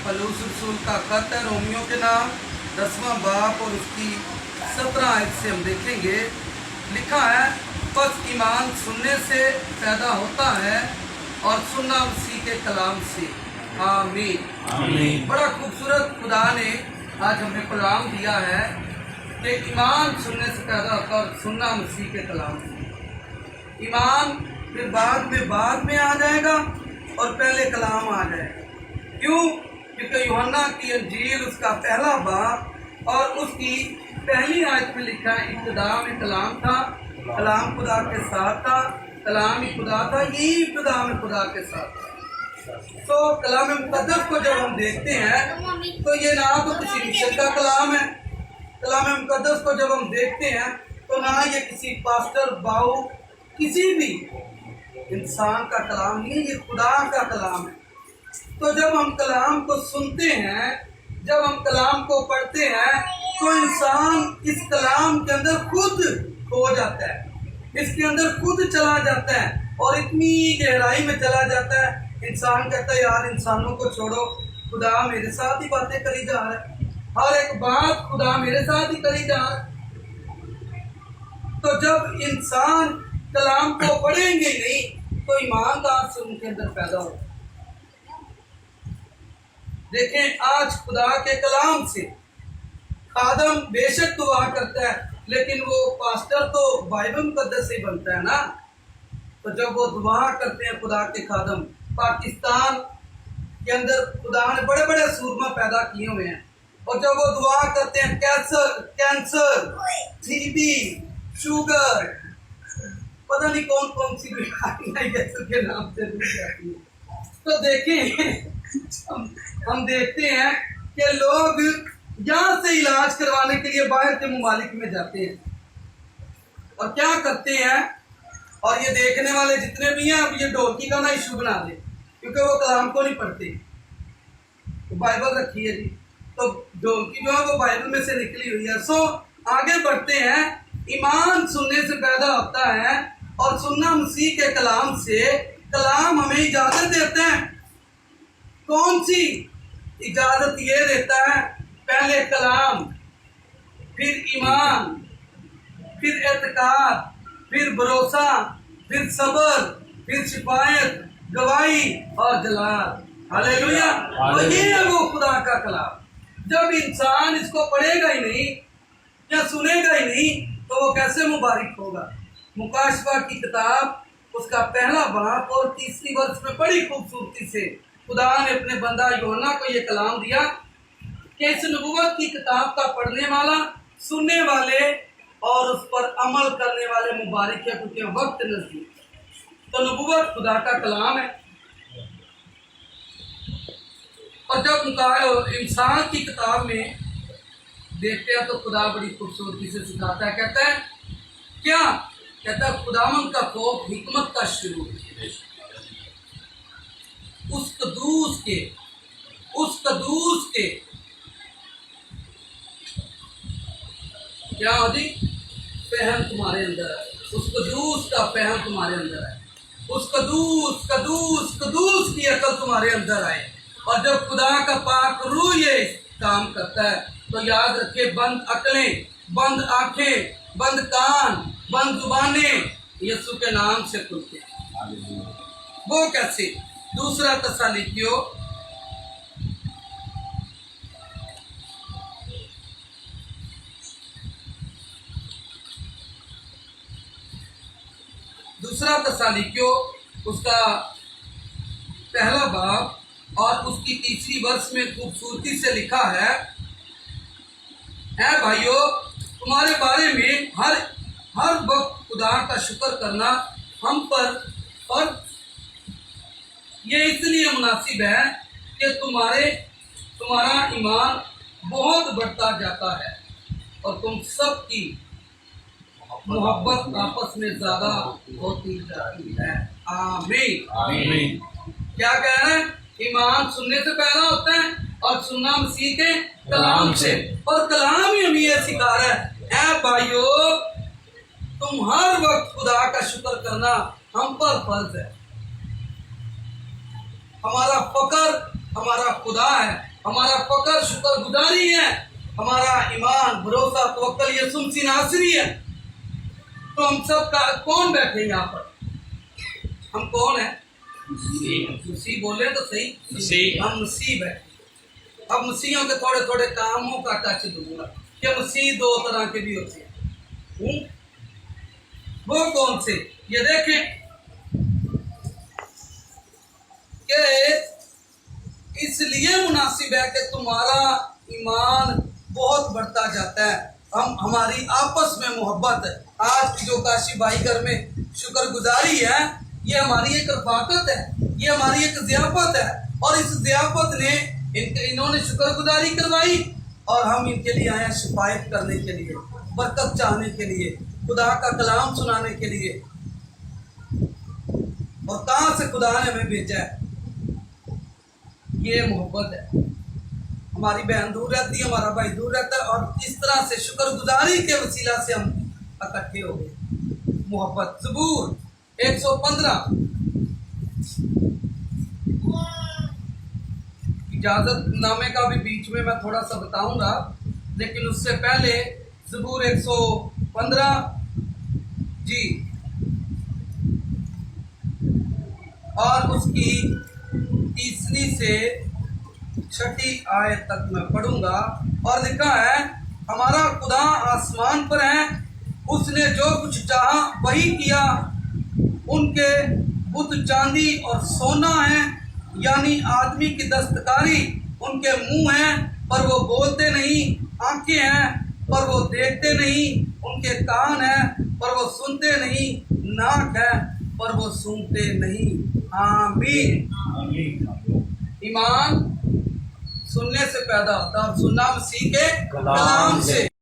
पलूस रसूल का खत है रोमियो के नाम 10वां बाब और उसकी 17 आयत से हम देखेंगे। लिखा है, बस ईमान सुनने से पैदा होता है और सुनना मसीह के कलाम से। आमीन आमीन। बड़ा खूबसूरत खुदा ने आज हमें कलाम दिया है कि ईमान सुनने से पैदा होता है और सुनना मसीह के कलाम से। ईमान फिर बाद में आ जाएगा और पहले कलाम आ जाएगा। क्यों? क्योंकि यूहन्ना की अंजील उसका पहला बाब और उसकी पहली आयत में लिखा है, इब्तिदा में कलाम था, कलाम खुदा के साथ था, कलाम ही खुदा था, यही इब्तिदा में खुदा के साथ था। तो कलाम मुकद्दस को जब हम देखते हैं तो ये ना तो किसी मिशन का कलाम है। कलाम मुकद्दस को जब हम देखते हैं तो ना ये किसी पास्टर बाऊ किसी भी इंसान का कलाम नहीं, ये खुदा का कलाम है। तो जब हम कलाम को सुनते हैं, जब हम कलाम को पढ़ते हैं, तो इंसान इस कलाम के अंदर खुद खो जाता है, इसके अंदर खुद चला जाता है और इतनी गहराई में चला जाता है। इंसान कहता है, यार इंसानों को छोड़ो, खुदा मेरे साथ ही बातें करी जा रहा है, हर एक बात खुदा मेरे साथ ही करी जा रहा है। तो जब इंसान कलाम को पढ़ेंगे नहीं तो ईमान कहाँ से उनके अंदर पैदा हो। देखें, आज खुदा के कलाम से खादम बेशक दुआ करता है, लेकिन वो पास्टर तो बाइबल मुकद्दस से ही बनता है ना। तो जब वो दुआ करते हैं खुदा के खादम, पाकिस्तान के अंदर खुदा ने बड़े बड़े सूरमा पैदा किए हुए हैं, और जब वो दुआ करते हैं कैंसर, टीबी, शुगर, पता नहीं कौन कौन सी बीमारियां के नाम से जाती है। तो देखें, हम देखते हैं कि लोग यहाँ से इलाज करवाने के लिए बाहर के मुमालिक में जाते हैं और क्या करते हैं, और ये देखने वाले जितने भी हैं अब ये ढोलकी का ना इशू बना दे, क्योंकि वो कलाम को नहीं पढ़ते। तो बाइबल रखी है जी, तो ढोलकी जो है वो बाइबल में से निकली हुई है। सो आगे बढ़ते हैं। ईमान सुनने से पैदा होता है और सुनना मसीह के कलाम से। कलाम हमें इजाजत देता है। कौन सी इजाजत? ये देता है, पहले कलाम, फिर ईमान, फिर एतकाद, फिर भरोसा, फिर सब्र, फिर शिफायत, गवाही और जलाल। हालेलुया। तो ये है वो खुदा का कलाम। जब इंसान इसको पढ़ेगा ही नहीं या सुनेगा ही नहीं तो वो कैसे मुबारक होगा। मुकाशफा की किताब उसका पहला बाब और 30वीं वर्ष में बड़ी खूबसूरती से खुदा ने अपने बंदा यूहन्ना को ये कलाम दिया कि इस नबूवत की किताब का पढ़ने वाला, सुनने वाले और उस पर अमल करने वाले मुबारक है, क्योंकि वक्त नजदीक है। तो नबूवत खुदा का कलाम है। और जब इंसान की किताब में देखते हैं तो खुदा बड़ी खूबसूरती से सिखाता है। कहता है क्या? कहता है, खुदावन का खौफ हिकमत का शुरू है। उस कदूस के क्या होगी? फहम तुम्हारे अंदर है। उस कदूस का फहम तुम्हारे अंदर है। उस कदूस की अकल तुम्हारे अंदर आए। और जब खुदा का पाक रूह ये काम करता है तो याद रखिए, बंद अकलें, बंद आंखें, बंद कान, बंद जुबानें यीशु के नाम से खुलते हैं। वो कैसे? दूसरा तस्सलुनिकियों उसका पहला बाब और उसकी 3वीं वर्ष में खूबसूरती से लिखा है, ऐ भाइयों, तुम्हारे बारे में हर वक्त खुदा का शुक्र करना हम पर ये इसलिए मुनासिब है कि तुम्हारा ईमान बहुत बढ़ता जाता है और तुम सबकी मोहब्बत आपस में ज्यादा होती जाती है। आमीन आमीन। क्या कह रहे हैं? ईमान सुनने से पैदा होता है और सुनना मसीह के कलाम से। और कलाम ही हमें यह सिखा रहा है, ऐ भाइयों, तुम हर वक्त खुदा का शुक्र करना हम पर फर्ज है। हमारा फकर हमारा खुदा है हमारा फकर शुक्रगुजारी है, हमारा ईमान भरोसा तवक्कल ये सुमसी नासरी है। तो हम सब का कौन बैठे यहाँ पर? हम कौन है? मसीह बोले तो सही, हम मसीह बैठे। अब मसीहों के थोड़े थोड़े कामों का टच दूंगा कि मसीह दो तरह के भी होते हैं। वो कौन से? ये देखें कि इसलिए मुनासिब है कि तुम्हारा ईमान बहुत बढ़ता जाता है, हमारी आपस में मोहब्बत है। आज की जो काशी भाई घर में शुक्रगुजारी है, ये हमारी एक रफाकत है, ये हमारी एक ज़ियाफत है। और इस ज़ियाफत ने इन्होंने शुक्रगुजारी करवाई और हम इनके लिए आए शिफायत करने के लिए, बरकत चाहने के लिए, खुदा का कलाम सुनाने के लिए। और कहाँ से खुदा ने हमें भेजा है? ये मोहब्बत है। हमारी बहन दूर रहती है, हमारा भाई दूर रहता है, और इस तरह से शुक्रगुजारी के वसीला से हम इकट्ठे हो गए। मोहब्बत। ज़बूर 115। इजाजत नामे का भी बीच में मैं थोड़ा सा बताऊंगा, लेकिन उससे पहले ज़बूर 115 जी और उसकी तीसरी से छठी आयत तक मैं पढ़ूंगा। और लिखा है, हमारा खुदा आसमान पर है, उसने जो कुछ चाहा वही किया। उनके बुत चांदी और सोना है, यानी आदमी की दस्तकारी। उनके मुंह हैं पर वो बोलते नहीं, आंखें हैं पर वो देखते नहीं, उनके कान हैं पर वो सुनते नहीं, नाक है पर वो सूंघते नहीं। आमीन। ईमान सुनने से पैदा होता है और सुनना मसीह के कलाम से।